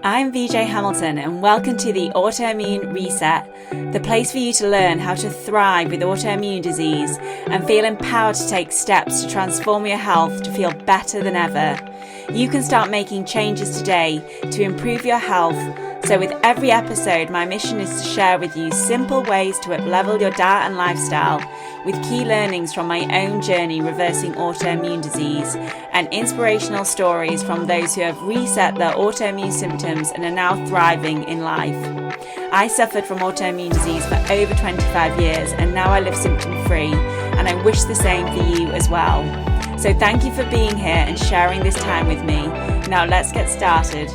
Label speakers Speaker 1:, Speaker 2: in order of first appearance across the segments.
Speaker 1: I'm VJ Hamilton and welcome to the Autoimmune RESET, the place for you to learn how to thrive with autoimmune disease and feel empowered to take steps to transform your health to feel better than ever. You can start making changes today to improve your health. So with every episode, my mission is to share with you simple ways to up-level your diet and lifestyle with key learnings from my own journey reversing autoimmune disease and inspirational stories from those who have reset their autoimmune symptoms and are now thriving in life. I suffered from autoimmune disease for over 25 years and now I live symptom-free, and I wish the same for you as well. So thank you for being here and sharing this time with me. Now let's get started.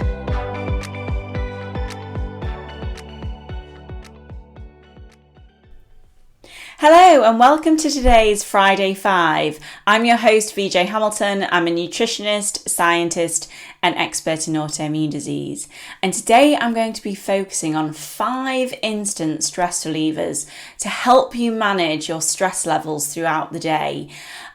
Speaker 1: Hello and welcome to today's Friday 5. I'm your host VJ Hamilton. I'm a nutritionist, scientist and expert in autoimmune disease. And today I'm going to be focusing on 5 instant stress relievers to help you manage your stress levels throughout the day.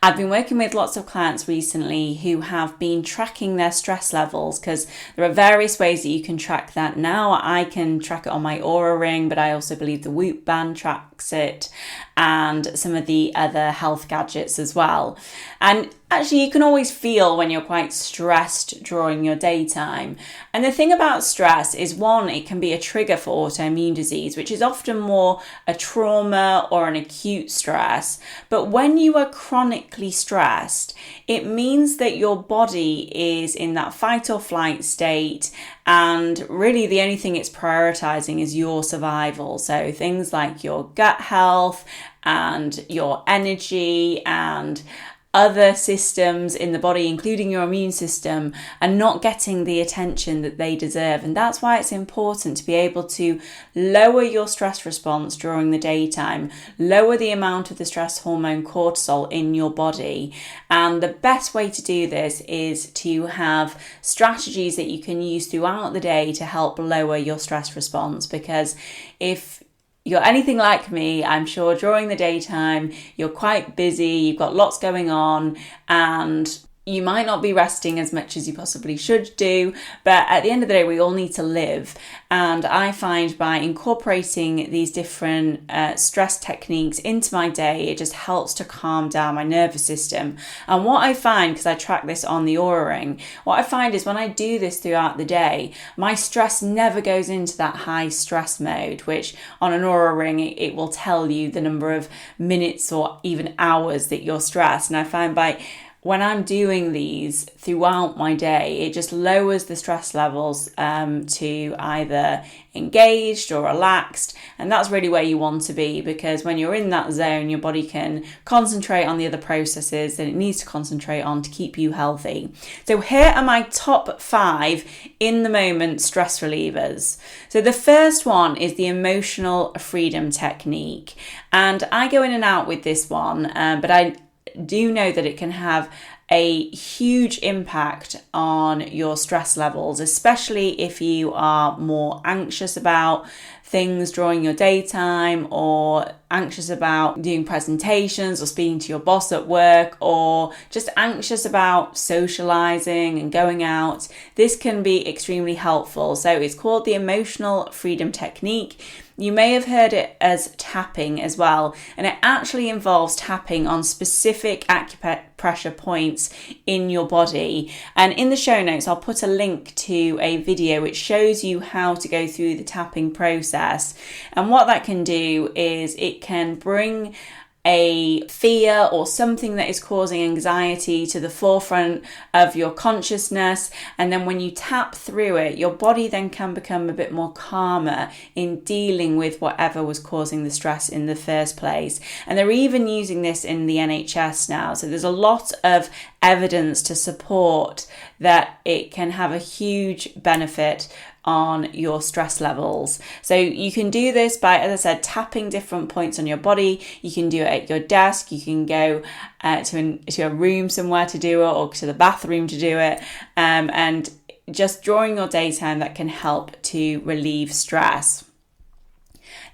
Speaker 1: I've been working with lots of clients recently who have been tracking their stress levels because there are various ways that you can track that now. I can track it on my Oura Ring, but I also believe the Whoop band tracks it and some of the other health gadgets as well. And actually, you can always feel when you're quite stressed during your daytime. And the thing about stress is, one, it can be a trigger for autoimmune disease, which is often more a trauma or an acute stress. But when you are chronically stressed, it means that your body is in that fight or flight state. And really the only thing it's prioritizing is your survival. So things like your gut health and your energy and other systems in the body, including your immune system, are not getting the attention that they deserve. And that's why it's important to be able to lower your stress response during the daytime, lower the amount of the stress hormone cortisol in your body. And the best way to do this is to have strategies that you can use throughout the day to help lower your stress response. Because if you're anything like me, I'm sure during the daytime, you're quite busy, you've got lots going on, and you might not be resting as much as you possibly should do, but at the end of the day, we all need to live. And I find by incorporating these different stress techniques into my day, it just helps to calm down my nervous system. And what I find, because I track this on the Oura Ring, what I find is when I do this throughout the day, my stress never goes into that high stress mode, which on an Oura Ring, it will tell you the number of minutes or even hours that you're stressed. And I find when I'm doing these throughout my day, it just lowers the stress levels to either engaged or relaxed. And that's really where you want to be, because when you're in that zone, your body can concentrate on the other processes that it needs to concentrate on to keep you healthy. So here are my top 5 in the moment stress relievers. So the first one is the emotional freedom technique. And I go in and out with this one, but I do know that it can have a huge impact on your stress levels, especially if you are more anxious about things during your daytime, or anxious about doing presentations or speaking to your boss at work, or just anxious about socializing and going out. This can be extremely helpful. So it's called the emotional freedom technique. You may have heard it as tapping as well, and it actually involves tapping on specific acupressure points in your body. And in the show notes, I'll put a link to a video which shows you how to go through the tapping process. And what that can do is it can bring a fear or something that is causing anxiety to the forefront of your consciousness, and then when you tap through it, your body then can become a bit more calmer in dealing with whatever was causing the stress in the first place. And they're even using this in the NHS now, so there's a lot of evidence to support that it can have a huge benefit on your stress levels. So you can do this by, as I said, tapping different points on your body. You can do it at your desk. You can go to a room somewhere to do it, or to the bathroom to do it. And just during your daytime, that can help to relieve stress.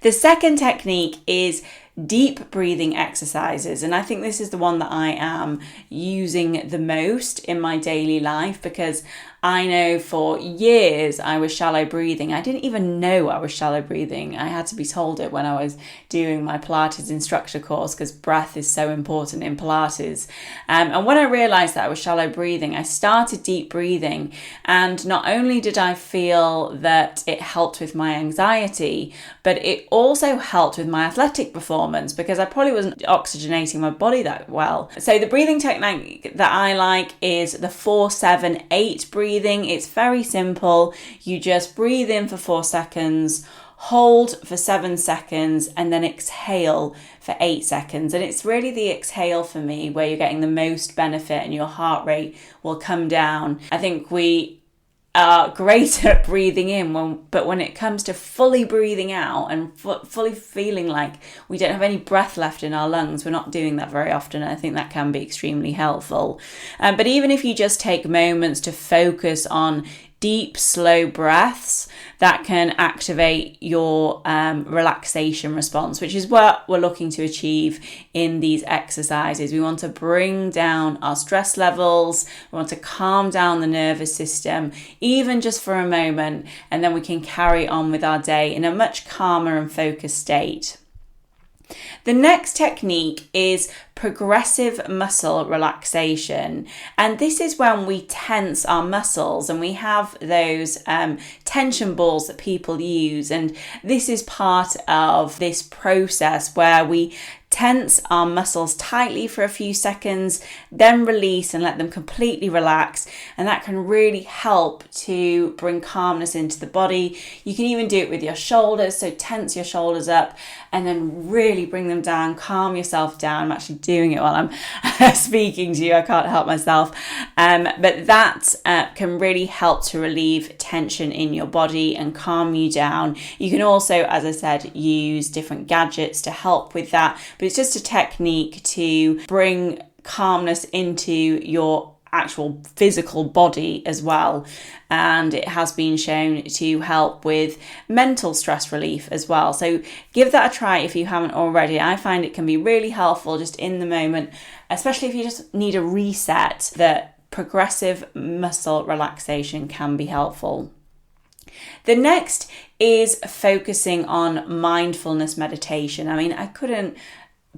Speaker 1: The second technique is deep breathing exercises. And I think this is the one that I am using the most in my daily life, because I know for years I was shallow breathing. I didn't even know I was shallow breathing. I had to be told it when I was doing my Pilates instructor course, because breath is so important in Pilates. And when I realized that I was shallow breathing, I started deep breathing. And not only did I feel that it helped with my anxiety, but it also helped with my athletic performance, because I probably wasn't oxygenating my body that well. So the breathing technique that I like is the 4-7-8 breathing. It's very simple. You just breathe in for 4 seconds, hold for 7 seconds, and then exhale for 8 seconds. And it's really the exhale for me where you're getting the most benefit and your heart rate will come down. I think we are great at breathing in, but when it comes to fully breathing out and fully feeling like we don't have any breath left in our lungs, we're not doing that very often. I think that can be extremely helpful. But even if you just take moments to focus on deep, slow breaths, that can activate your relaxation response, which is what we're looking to achieve in these exercises. We want to bring down our stress levels. We want to calm down the nervous system, even just for a moment, and then we can carry on with our day in a much calmer and focused state. The next technique is progressive muscle relaxation. And this is when we tense our muscles, and we have those tension balls that people use. And this is part of this process where we tense our muscles tightly for a few seconds, then release and let them completely relax. And that can really help to bring calmness into the body. You can even do it with your shoulders. So tense your shoulders up and then really bring them down, calm yourself down. I'm actually doing it while I'm speaking to you. I can't help myself. But that can really help to relieve tension in your body and calm you down. You can also, as I said, use different gadgets to help with that. But it's just a technique to bring calmness into your actual physical body as well. And it has been shown to help with mental stress relief as well. So give that a try if you haven't already. I find it can be really helpful just in the moment, especially if you just need a reset, that progressive muscle relaxation can be helpful. The next is focusing on mindfulness meditation. I mean, I couldn't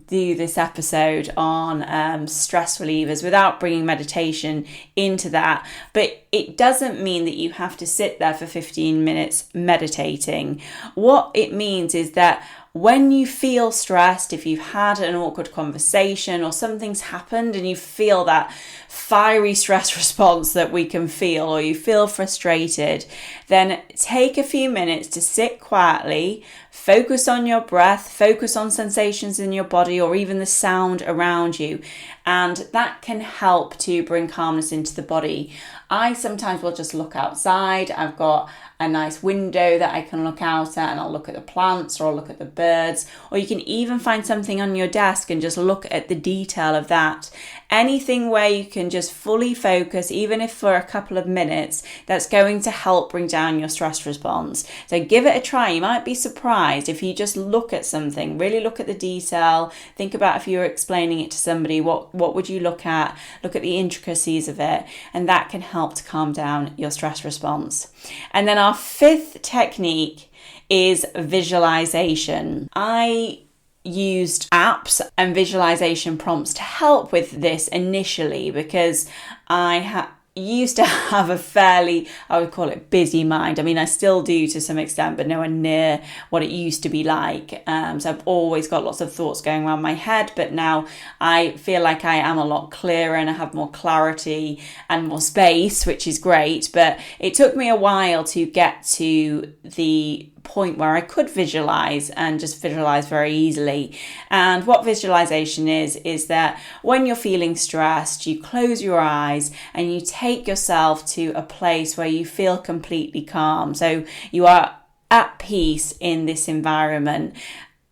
Speaker 1: do this episode on stress relievers without bringing meditation into that, but it doesn't mean that you have to sit there for 15 minutes meditating. What it means is that when you feel stressed, if you've had an awkward conversation or something's happened and you feel that fiery stress response that we can feel, or you feel frustrated, then take a few minutes to sit quietly, focus on your breath, focus on sensations in your body or even the sound around you. And that can help to bring calmness into the body. I sometimes will just look outside. I've got a nice window that I can look out at, and I'll look at the plants or I'll look at the birds, or you can even find something on your desk and just look at the detail of that. Anything where you can just fully focus, even if for a couple of minutes, that's going to help bring down your stress response. So give it a try. You might be surprised if you just look at something, really look at the detail, think about if you were explaining it to somebody, what would you look at the intricacies of it, and that can help to calm down your stress response. And then our fifth technique is visualization. I used apps and visualization prompts to help with this initially, because I used to have a fairly, I would call it, busy mind. I mean, I still do to some extent, but nowhere near what it used to be like. So I've always got lots of thoughts going around my head, but now I feel like I am a lot clearer and I have more clarity and more space, which is great. But it took me a while to get to the point where I could visualize and just visualize very easily. And what visualization is that when you're feeling stressed, you close your eyes and you take yourself to a place where you feel completely calm. So you are at peace in this environment.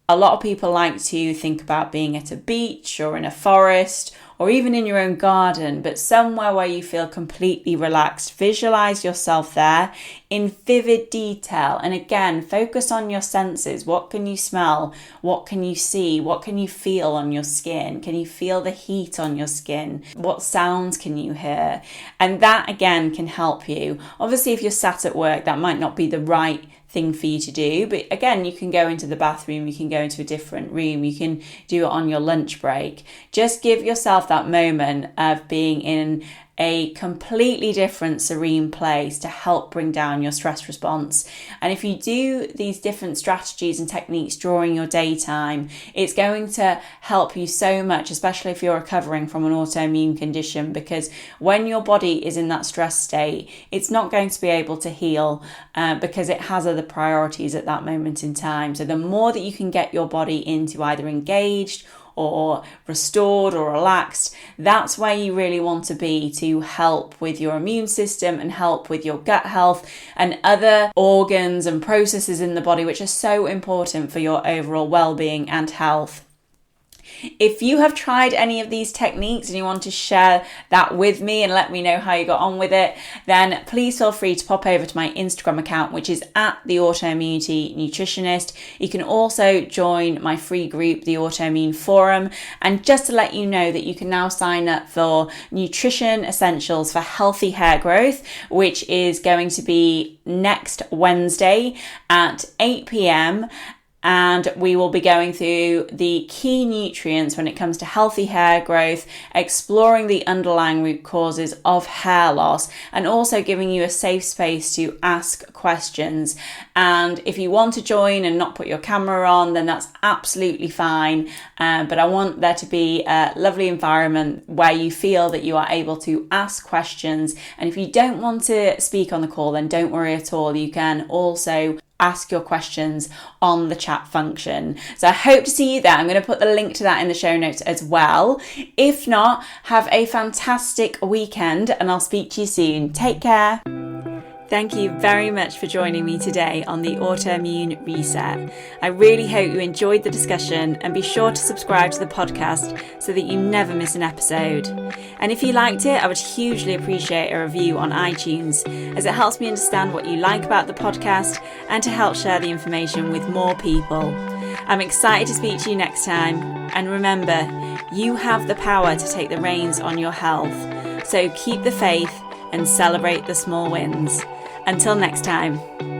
Speaker 1: A lot of people like to think about being at a beach or in a forest or even in your own garden, but somewhere where you feel completely relaxed. Visualize yourself there in vivid detail. And again, focus on your senses. What can you smell? What can you see? What can you feel on your skin? Can you feel the heat on your skin? What sounds can you hear? And that again can help you. Obviously, if you're sat at work, that might not be the right thing for you to do, but again, you can go into the bathroom, you can go into a different room, you can do it on your lunch break. Just give yourself that moment of being in a completely different serene place to help bring down your stress response. And if you do these different strategies and techniques during your daytime, it's going to help you so much, especially if you're recovering from an autoimmune condition, because when your body is in that stress state, it's not going to be able to heal because it has other priorities at that moment in time. So the more that you can get your body into either engaged or restored or relaxed, that's where you really want to be to help with your immune system and help with your gut health and other organs and processes in the body, which are so important for your overall well-being and health. If you have tried any of these techniques and you want to share that with me and let me know how you got on with it, then please feel free to pop over to my Instagram account, which is at the Autoimmunity Nutritionist. You can also join my free group, the Autoimmune Forum. And just to let you know that you can now sign up for Nutrition Essentials for Healthy Hair Growth, which is going to be next Wednesday at 8 p.m. And we will be going through the key nutrients when it comes to healthy hair growth, exploring the underlying root causes of hair loss, and also giving you a safe space to ask questions. And if you want to join and not put your camera on, then that's absolutely fine. But I want there to be a lovely environment where you feel that you are able to ask questions. And if you don't want to speak on the call, then don't worry at all. You can also ask your questions on the chat function. So I hope to see you there. I'm going to put the link to that in the show notes as well. If not, have a fantastic weekend and I'll speak to you soon. Take care. Thank you very much for joining me today on the Autoimmune Reset. I really hope you enjoyed the discussion, and be sure to subscribe to the podcast so that you never miss an episode. And if you liked it, I would hugely appreciate a review on iTunes, as it helps me understand what you like about the podcast and to help share the information with more people. I'm excited to speak to you next time, and remember, you have the power to take the reins on your health. So keep the faith and celebrate the small wins. Until next time.